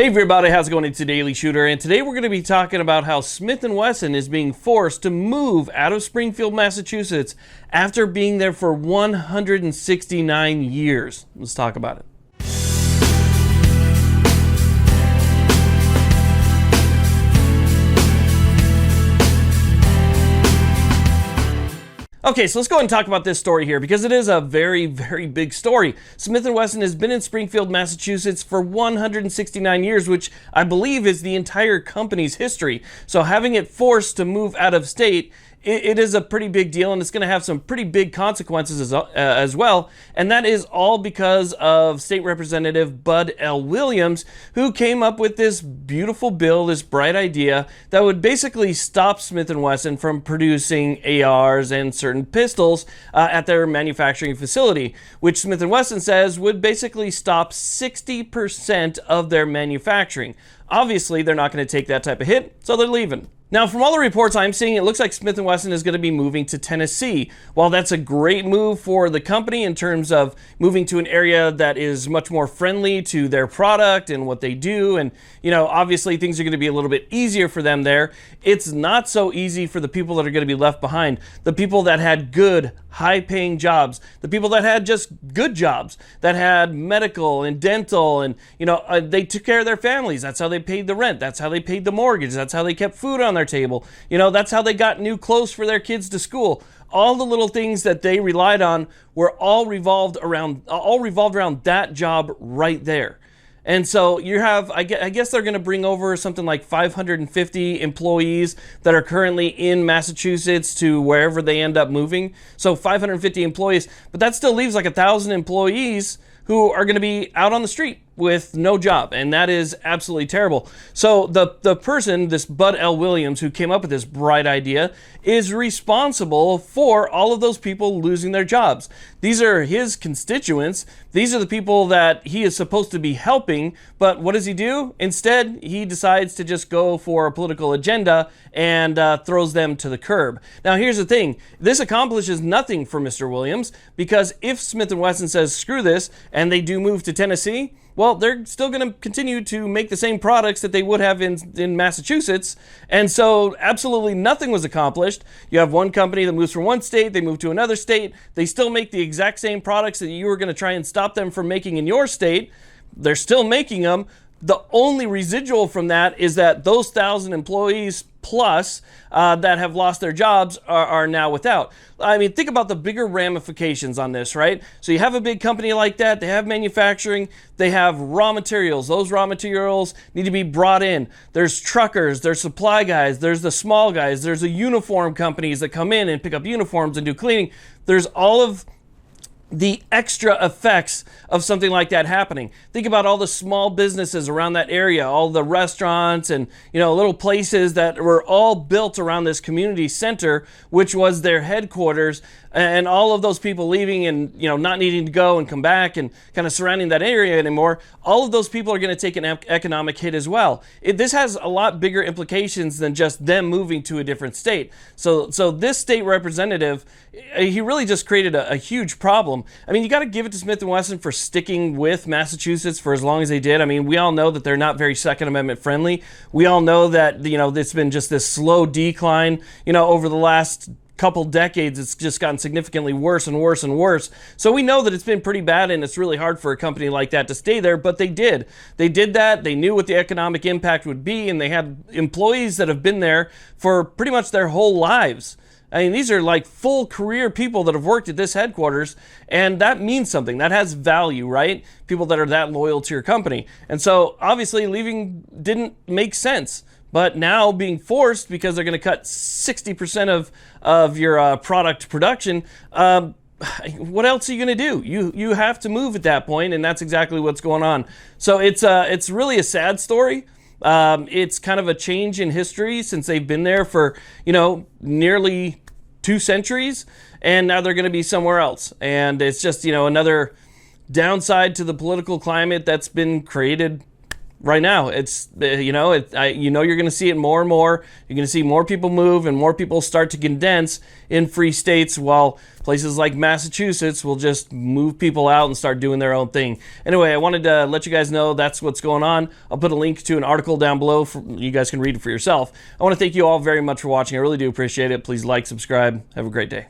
Hey everybody, how's it going? It's the Daily Shooter, and today we're going to be talking about how Smith & Wesson is being forced to move out of Springfield, Massachusetts after being there for 169 years. Let's talk about it. Okay, so let's go ahead and talk about this story here because it is a very, very big story. Smith & Wesson has been in Springfield, Massachusetts for 169 years, which I believe is the entire company's history. So having it forced to move out of state, it is a pretty big deal, and it's going to have some pretty big consequences as well. And that is all because of State Representative Bud L. Williams, who came up with this beautiful bill, this bright idea that would basically stop Smith & Wesson from producing ARs and certain pistols at their manufacturing facility, which Smith & Wesson says would basically stop 60% of their manufacturing. Obviously, they're not going to take that type of hit, so they're leaving. Now, from all the reports I'm seeing, it looks like Smith & Wesson is going to be moving to Tennessee. While that's a great move for the company in terms of moving to an area that is much more friendly to their product and what they do, and, you know, obviously things are going to be a little bit easier for them there, it's not so easy for the people that are going to be left behind. The people that had good, high-paying jobs, the people that had just good jobs, that had medical and dental, and, you know, they took care of their families. That's how they paid the rent. That's how they paid the mortgage. That's how they kept food on their table. You know, that's how they got new clothes for their kids to school. All the little things that they relied on were all revolved around that job right there. And so you have, I guess they're going to bring over something like 550 employees that are currently in Massachusetts to wherever they end up moving. So 550 employees, but that still leaves like 1,000 employees who are going to be out on the street with no job, and that is absolutely terrible. So the person, this Bud L. Williams, who came up with this bright idea, is responsible for all of those people losing their jobs. These are his constituents. These are the people that he is supposed to be helping, but what does he do? Instead, he decides to just go for a political agenda and throws them to the curb. Now, here's the thing. This accomplishes nothing for Mr. Williams, because if Smith & Wesson says, screw this, and they do move to Tennessee, well, they're still going to continue to make the same products that they would have in Massachusetts. And so absolutely nothing was accomplished. You have one company that moves from one state, they move to another state. They still make the exact same products that you were going to try and stop them from making in your state. They're still making them. The only residual from that is that those 1,000 employees plus that have lost their jobs are now without. I mean, think about the bigger ramifications on this, right? So you have a big company like that, they have manufacturing, they have raw materials. Those raw materials need to be brought in. There's truckers, there's supply guys, there's the small guys, there's the uniform companies that come in and pick up uniforms and do cleaning. There's all of the extra effects of something like that happening. Think about all the small businesses around that area, all the restaurants and, you know, little places that were all built around this community center, which was their headquarters, and all of those people leaving and, you know, not needing to go and come back and kind of surrounding that area anymore. All of those people are going to take an economic hit as well. This has a lot bigger implications than just them moving to a different state. So this state representative, he really just created a huge problem. I mean, you got to give it to Smith & Wesson for sticking with Massachusetts for as long as they did. I mean, we all know that they're not very Second Amendment friendly. We all know that, you know, it's been just this slow decline, you know, over the last couple decades. It's just gotten significantly worse and worse and worse. So we know that it's been pretty bad, and it's really hard for a company like that to stay there, but they did. They did that. They knew what the economic impact would be, and they had employees that have been there for pretty much their whole lives. I mean, these are like full career people that have worked at this headquarters, and that means something. That has value, right? People that are that loyal to your company. And so obviously leaving didn't make sense. But now being forced because they're going to cut 60% of your product production, what else are you going to do? You have to move at that point, and that's exactly what's going on. So it's really a sad story. It's kind of a change in history since they've been there for, you know, nearly 2 centuries, and now they're going to be somewhere else. And it's just, you know, another downside to the political climate that's been created right now. It's you know you're going to see it more and more. You're going to see more people move and more people start to condense in free states, while places like Massachusetts will just move people out and start doing their own thing. Anyway, I wanted to let you guys know that's what's going on. I'll put a link to an article down below you guys can read it for yourself. I want to thank you all very much for watching. I really do appreciate it. Please like, subscribe. Have a great day.